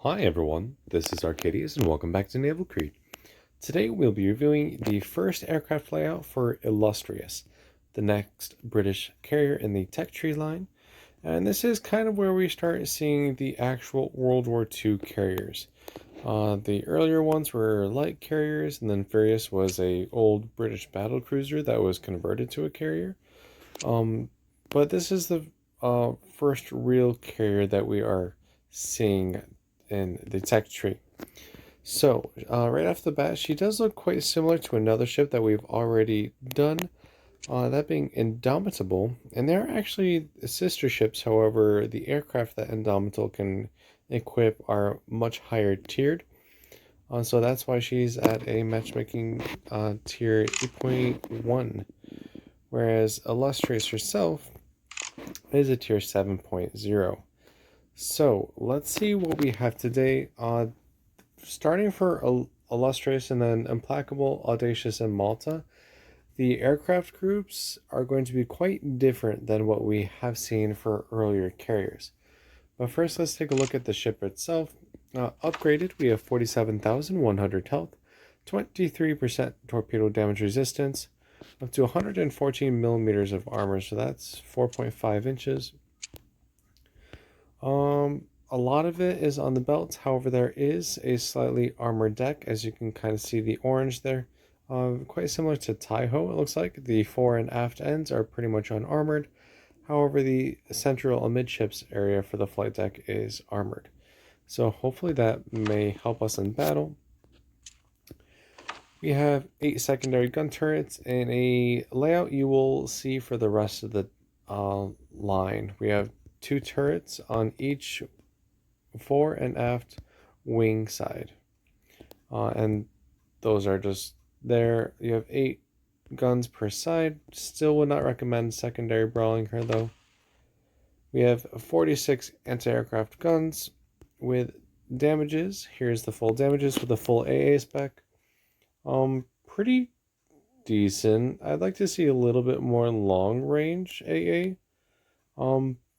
Hi everyone, this is Arcadius and welcome back to Naval Creed. Today we'll be reviewing the first aircraft layout for Illustrious, the next British carrier in the tech tree line, and this is kind of where we start seeing the actual World War II carriers. The earlier ones were light carriers, and then Furious was a old British battle cruiser that was converted to a carrier. Um, but this is the first real carrier that we are seeing in the tech tree. So, right off the bat, she does look quite similar to another ship that we've already done, that being Indomitable. And they're actually sister ships, however, the aircraft that Indomitable can equip are much higher tiered. So that's why she's at a matchmaking tier 8.1, whereas Illustrious herself is a tier 7.0. So let's see what we have today. Starting for Illustrious and then Implacable, Audacious, and Malta, the aircraft groups are going to be quite different than what we have seen for earlier carriers. But first, let's take a look at the ship itself. Upgraded, we have 47,100 health, 23% torpedo damage resistance, up to 114 millimeters of armor, so that's 4.5 inches. A lot of it is on the belt. However, there is a slightly armored deck, as you can kind of see the orange there. Quite similar to Taiho, it looks like. The fore and aft ends are pretty much unarmored. However, the central amidships area for the flight deck is armored. So hopefully that may help us in battle. We have 8 secondary gun turrets and a layout you will see for the rest of the line. We have 2 turrets on each fore and aft wing side. And those are just there. You have 8 guns per side. Still would not recommend secondary brawling her though. We have 46 anti-aircraft guns with damages. Here's the full damages with the full AA spec. Pretty decent. I'd like to see a little bit more long range AA.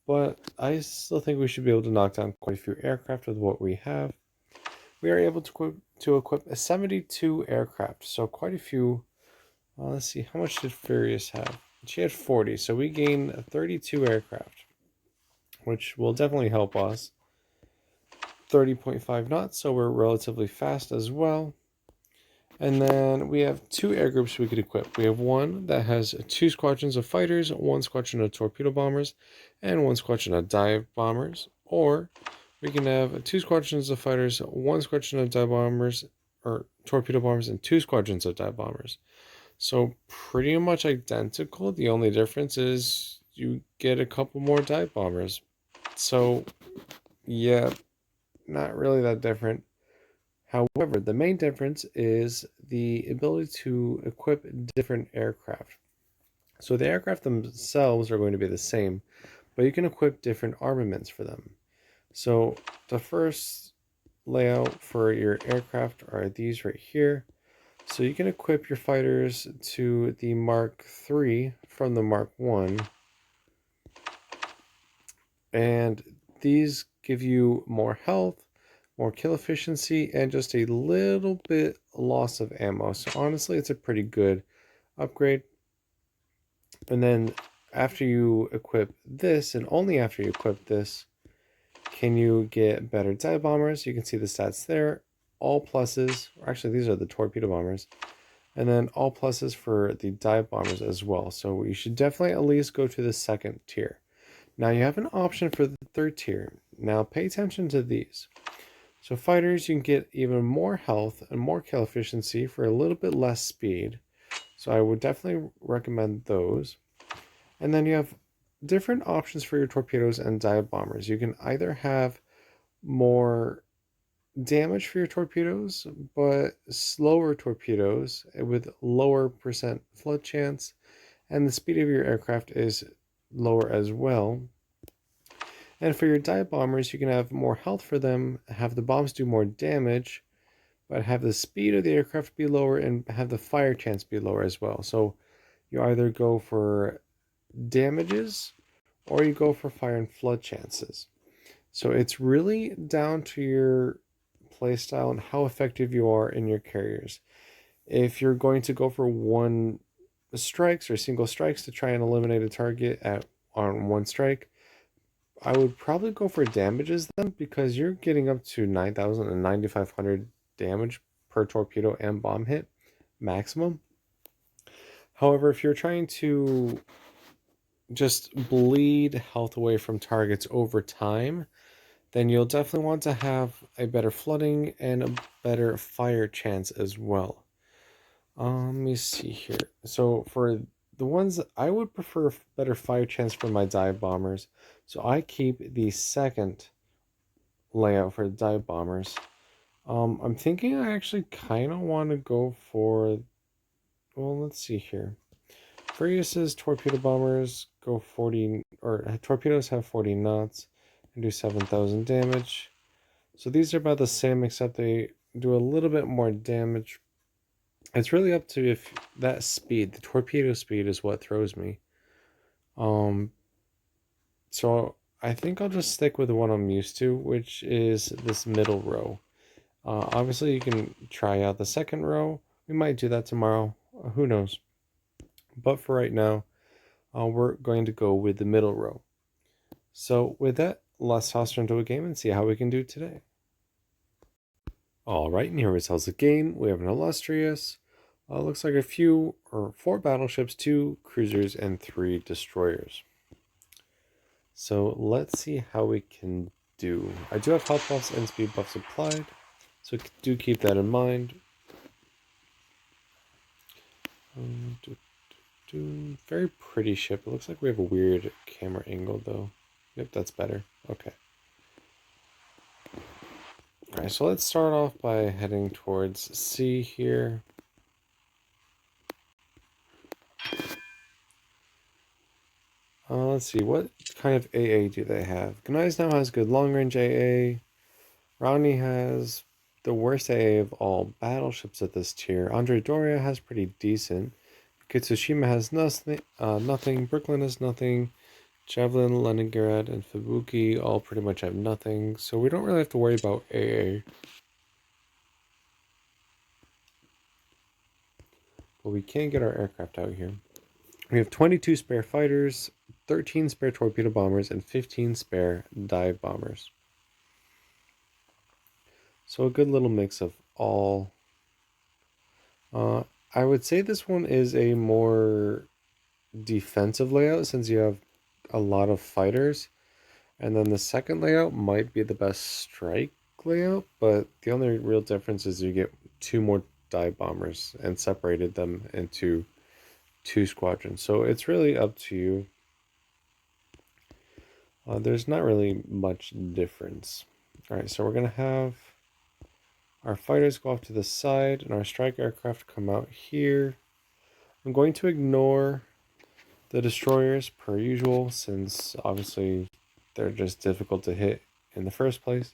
But I still think we should be able to knock down quite a few aircraft with what we have. We are able to equip a 72 aircraft, so quite a few. Let's see, how much did Furious have? She had 40, so we gain 32 aircraft, which will definitely help us. 30.5 knots, so we're relatively fast as well. And then we have 2 air groups we could equip. We have one that has 2 squadrons of fighters, 1 squadron of torpedo bombers, and 1 squadron of dive bombers. Or we can have 2 squadrons of fighters, 1 squadron of dive bombers, or torpedo bombers, and 2 squadrons of dive bombers. So pretty much identical. The only difference is you get a couple more dive bombers. So yeah, not really that different. However, the main difference is the ability to equip different aircraft. So the aircraft themselves are going to be the same, but you can equip different armaments for them. So the first layout for your aircraft are these right here. So you can equip your fighters to the Mark III from the Mark I. And these give you more health, more kill efficiency, and just a little bit loss of ammo. So honestly, it's a pretty good upgrade. And then after you equip this, and only after you equip this, can you get better dive bombers. You can see the stats there. All pluses. Actually, these are the torpedo bombers. And then all pluses for the dive bombers as well. So you should definitely at least go to the second tier. Now you have an option for the third tier. Now pay attention to these. So fighters, you can get even more health and more kill efficiency for a little bit less speed. So I would definitely recommend those. And then you have different options for your torpedoes and dive bombers. You can either have more damage for your torpedoes, but slower torpedoes with lower percent flood chance, and the speed of your aircraft is lower as well. And for your dive bombers, you can have more health for them, have the bombs do more damage, but have the speed of the aircraft be lower and have the fire chance be lower as well. So you either go for damages or you go for fire and flood chances. So it's really down to your playstyle and how effective you are in your carriers. If you're going to go for one strikes or single strikes to try and eliminate a target at on one strike, I would probably go for damages then because you're getting up to 9,000 and 9,500 damage per torpedo and bomb hit maximum. However, if you're trying to just bleed health away from targets over time, then you'll definitely want to have a better flooding and a better fire chance as well. Let me see here. So for the ones I would prefer better fire chance for my dive bombers. So I keep the second layout for the dive bombers. I'm thinking I actually kind of want to go for, well, let's see here. Furious' torpedo bombers go 40, or torpedoes have 40 knots and do 7,000 damage. So these are about the same, except they do a little bit more damage. It's really up to if that speed, the torpedo speed, is what throws me. Um, so I think I'll just stick with the one I'm used to, which is this middle row. Obviously, you can try out the second row. We might do that tomorrow. Who knows? But for right now, we're going to go with the middle row. So with that, let's toss her into a game and see how we can do today. All right, and here is the game. We have an Illustrious. Looks like a few or 4 battleships, 2 cruisers, and 3 destroyers. So let's see how we can do. I do have health buffs and speed buffs applied, so do keep that in mind. Very pretty ship. It looks like we have a weird camera angle though. Yep, that's better. Okay. Alright, so let's start off by heading towards C here. Let's see, what kind of AA do they have? Gneiss now has good long-range AA. Rowney has the worst AA of all battleships at this tier. Andre Doria has pretty decent. Kitsushima has nothing. Brooklyn has nothing. Javelin, Leningrad, and Fubuki all pretty much have nothing, so we don't really have to worry about AA. But we can get our aircraft out here. We have 22 spare fighters, 13 spare torpedo bombers, and 15 spare dive bombers. So a good little mix of all. I would say this one is a more defensive layout since you have a lot of fighters. And then the second layout might be the best strike layout, but the only real difference is you get 2 more dive bombers and separated them into 2 squadrons. So it's really up to you. There's not really much difference. Alright, so we're going to have our fighters go off to the side and our strike aircraft come out here. I'm going to ignore the destroyers per usual since obviously they're just difficult to hit in the first place.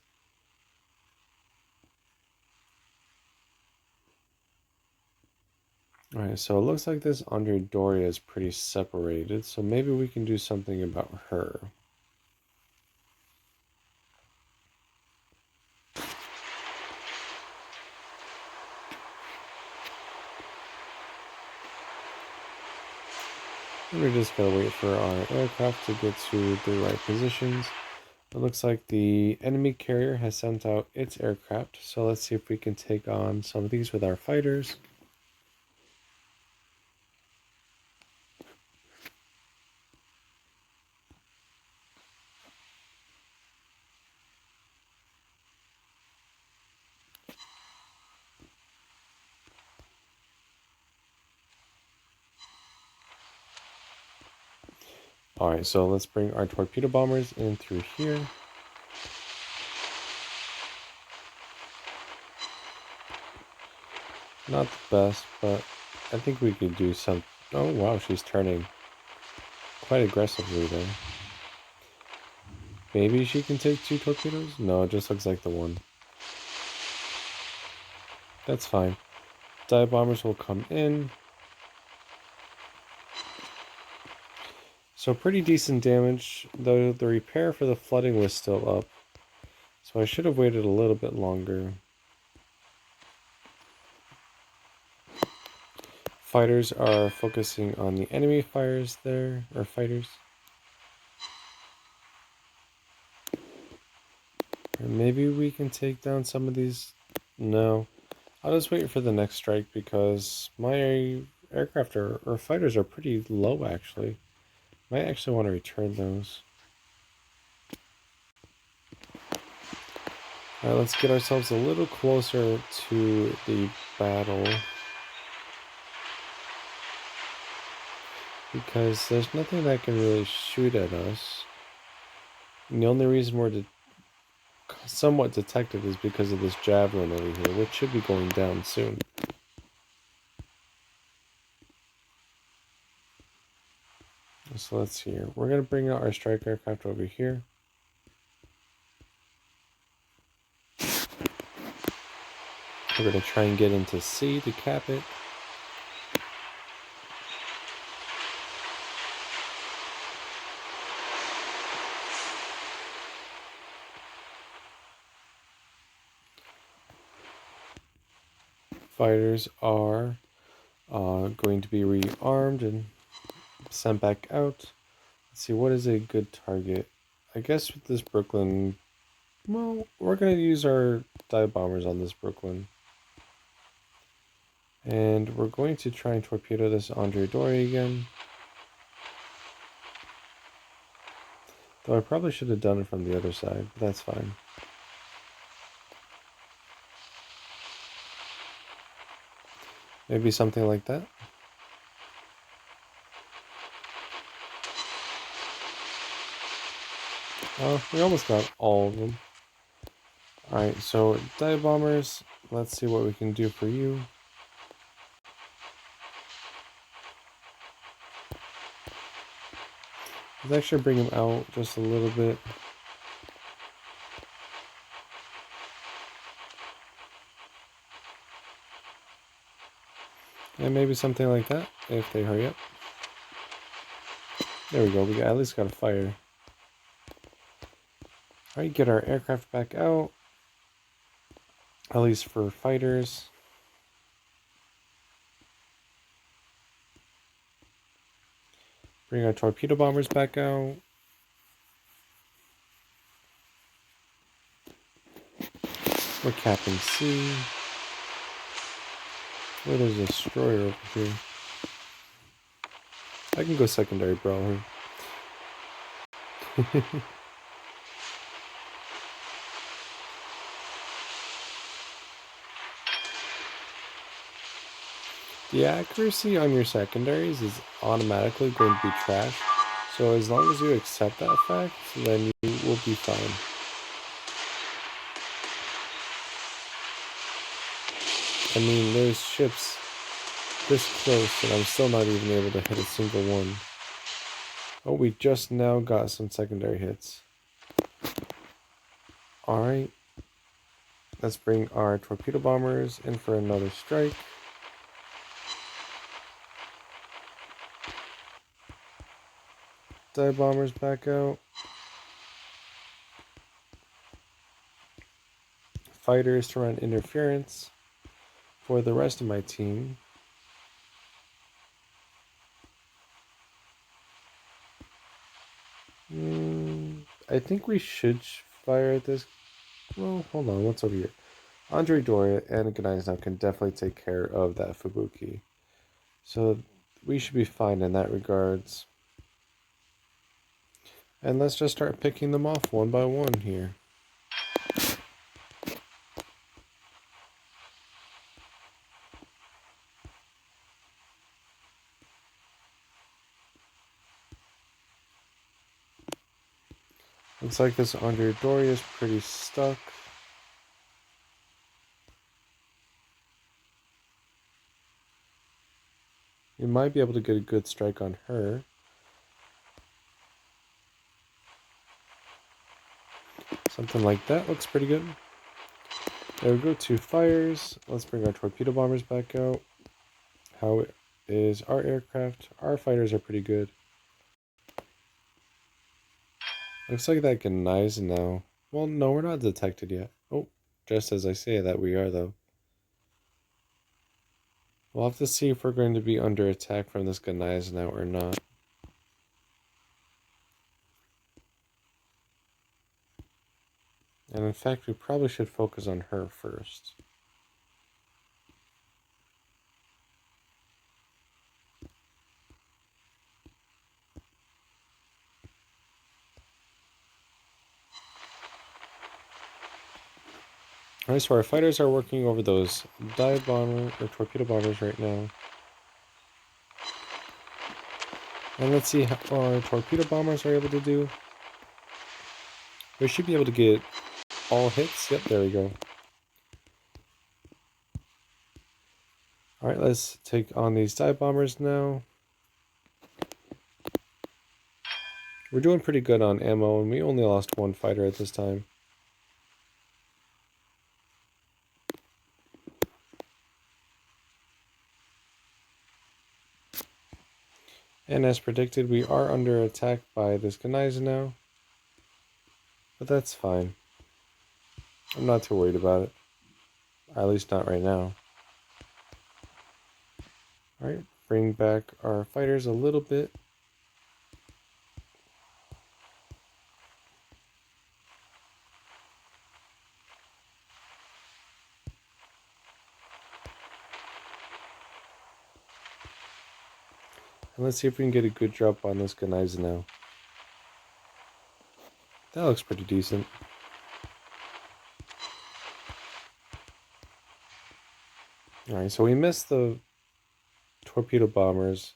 Alright, so it looks like this Andre Doria is pretty separated, so maybe we can do something about her. And we're just going to wait for our aircraft to get to the right positions. It looks like the enemy carrier has sent out its aircraft, so let's see if we can take on some of these with our fighters. Alright, so let's bring our torpedo bombers in through here. Not the best, but I think we could do some... Oh wow, she's turning quite aggressively there. Maybe she can take 2 torpedoes? No, it just looks like the one. That's fine. Dive bombers will come in. So pretty decent damage, though the repair for the flooding was still up. So I should have waited a little bit longer. Fighters are focusing on the enemy fires there, or fighters. Or maybe we can take down some of these. No. I'll just wait for the next strike because my aircraft or fighters are pretty low actually. Might actually want to return those. Alright, let's get ourselves a little closer to the battle. Because there's nothing that can really shoot at us. And the only reason we're somewhat detected is because of this javelin over here, which should be going down soon. So let's see here. We're going to bring out our strike aircraft over here. We're going to try and get into C to cap it. Fighters are going to be rearmed and sent back out. Let's see, what is a good target? I guess with this Brooklyn, well, we're going to use our dive bombers on this Brooklyn. And we're going to try and torpedo this Andre Dory again. Though I probably should have done it from the other side, but that's fine. Maybe something like that. Oh, we almost got all of them. Alright, so dive bombers, let's see what we can do for you. Let's actually bring him out just a little bit. And maybe something like that, if they hurry up. There we go, we at least got a fire. Alright, get our aircraft back out. At least for fighters. Bring our torpedo bombers back out. We're capping C. Oh, there's a destroyer over here. I can go secondary brawler. The accuracy on your secondaries is automatically going to be trash. So as long as you accept that fact, then you will be fine. I mean, there's ships this close and I'm still not even able to hit a single one. Oh, we just now got some secondary hits. Alright. Let's bring our torpedo bombers in for another strike. Dive bombers back out. Fighters to run interference for the rest of my team. I think we should fire at this. Well, hold on. What's over here? Andre Doria and Gneisenau can definitely take care of that Fubuki. So we should be fine in that regards. And let's just start picking them off one by one here. Looks like this Andre Doria is pretty stuck. We might be able to get a good strike on her. Something like that looks pretty good. There we go, 2 fires. Let's bring our torpedo bombers back out. How is our aircraft? Our fighters are pretty good. Looks like that Gneisenau Well, no, we're not detected yet. Oh, just as I say that we are, though. We'll have to see if we're going to be under attack from this Ghanaians now or not. And in fact, we probably should focus on her first. Alright, so our fighters are working over those dive bomber or torpedo bombers right now. And let's see how our torpedo bombers are able to do. We should be able to get all hits. Yep, there we go. Alright, let's take on these dive bombers now. We're doing pretty good on ammo, and we only lost one fighter at this time. And as predicted, we are under attack by this Ghanaians now. But that's fine. I'm not too worried about it. At least not right now. Alright, bring back our fighters a little bit. And let's see if we can get a good drop on this Ghanaians now. That looks pretty decent. Alright, so we missed the torpedo bombers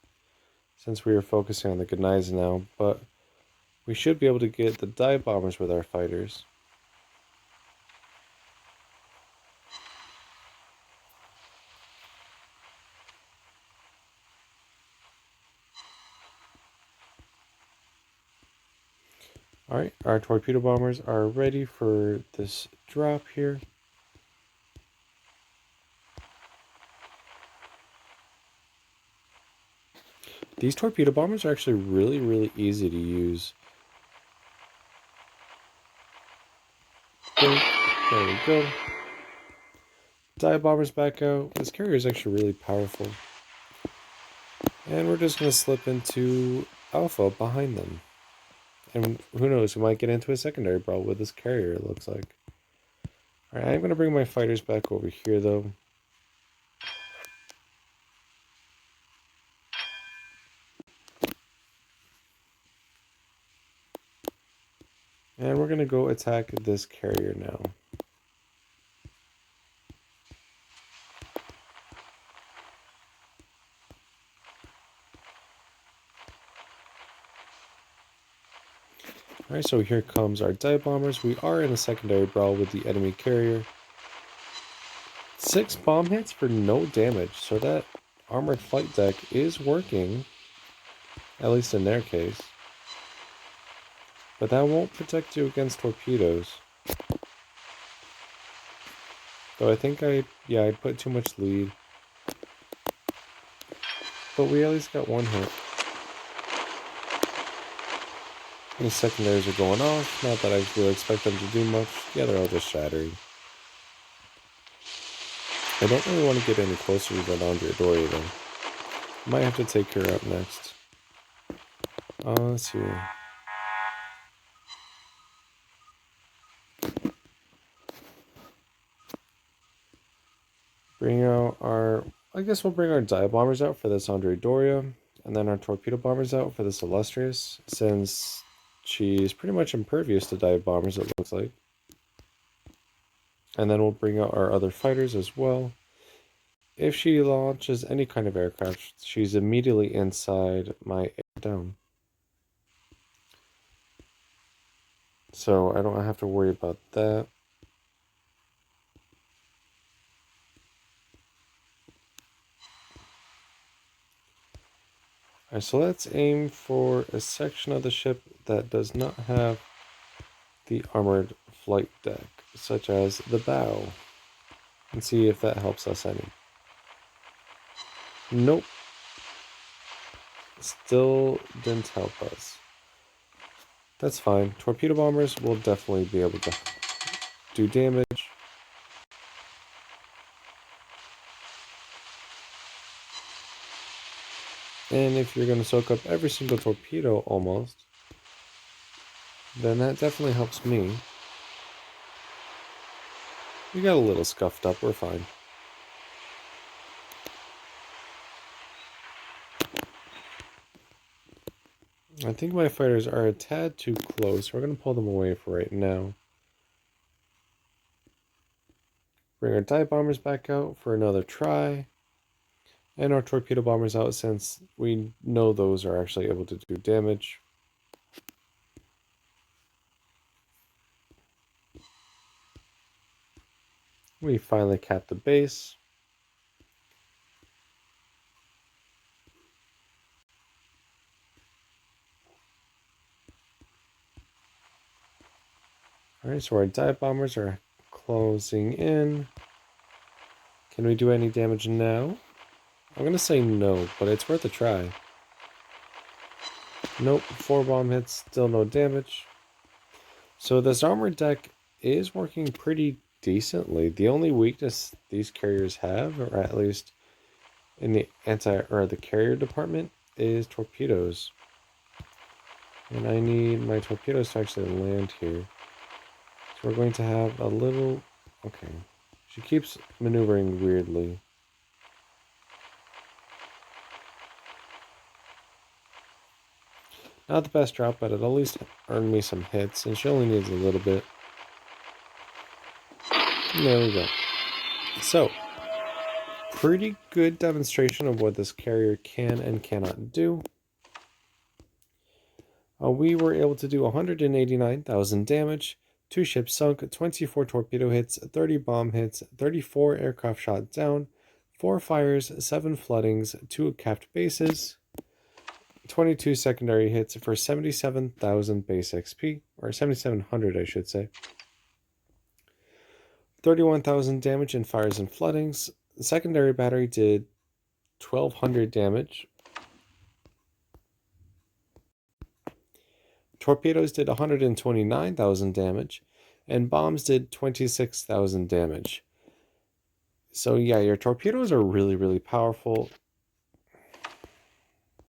since we were focusing on the Ghanaians now, but we should be able to get the dive bombers with our fighters. Alright, our torpedo bombers are ready for this drop here. These torpedo bombers are actually really easy to use. There we go. Dive bombers back out. This carrier is actually really powerful. And we're just going to slip into Alpha behind them. And who knows, we might get into a secondary brawl with this carrier, it looks like. Alright, I'm going to bring my fighters back over here, though. And we're going to go attack this carrier now. Alright, so here comes our dive bombers. We are in a secondary brawl with the enemy carrier. 6 bomb hits for no damage, so that armored flight deck is working. At least in their case. But that won't protect you against torpedoes. Though I think I put too much lead. But we at least got one hit. And the secondaries are going off. Not that I really expect them to do much. Yeah, they're all just shattering. I don't really want to get any closer to that Andrea Doria though. Might have to take her out next. Let's see. Bring out our... I guess we'll bring our dive bombers out for this Andrea Doria. And then our torpedo bombers out for this Illustrious. Since she's pretty much impervious to dive bombers, it looks like. And then we'll bring out our other fighters as well. If she launches any kind of aircraft, she's immediately inside my air dome. So I don't have to worry about that. Alright, so let's aim for a section of the ship that does not have the armored flight deck, such as the bow, and see if that helps us any. Nope. Still didn't help us. That's fine. Torpedo bombers will definitely be able to do damage. And if you're going to soak up every single torpedo almost, then that definitely helps me. We got a little scuffed up, we're fine. I think my fighters are a tad too close. We're going to pull them away for right now. Bring our dive bombers back out for another try. And our torpedo bombers out since we know those are actually able to do damage. We finally capped the base. Alright, so our dive bombers are closing in. Can we do any damage now? I'm going to say no, but it's worth a try. Nope, 4 bomb hits, still no damage. So this armored deck is working pretty decently. The only weakness these carriers have, or at least in the the carrier department, is torpedoes. And I need my torpedoes to actually land here. So we're going to have a little... Okay. She keeps maneuvering weirdly. Not the best drop, but it'll at least earn me some hits, and she only needs a little bit. And there we go. So, pretty good demonstration of what this carrier can and cannot do. We were able to do 189,000 damage, 2 ships sunk, 24 torpedo hits, 30 bomb hits, 34 aircraft shot down, 4 fires, 7 floodings, 2 capped bases, 22 secondary hits for 77,000 base XP, or 7,700 I should say. 31,000 damage in fires and floodings. The secondary battery did 1,200 damage. Torpedoes did 129,000 damage, and bombs did 26,000 damage. So yeah, your torpedoes are really, really powerful.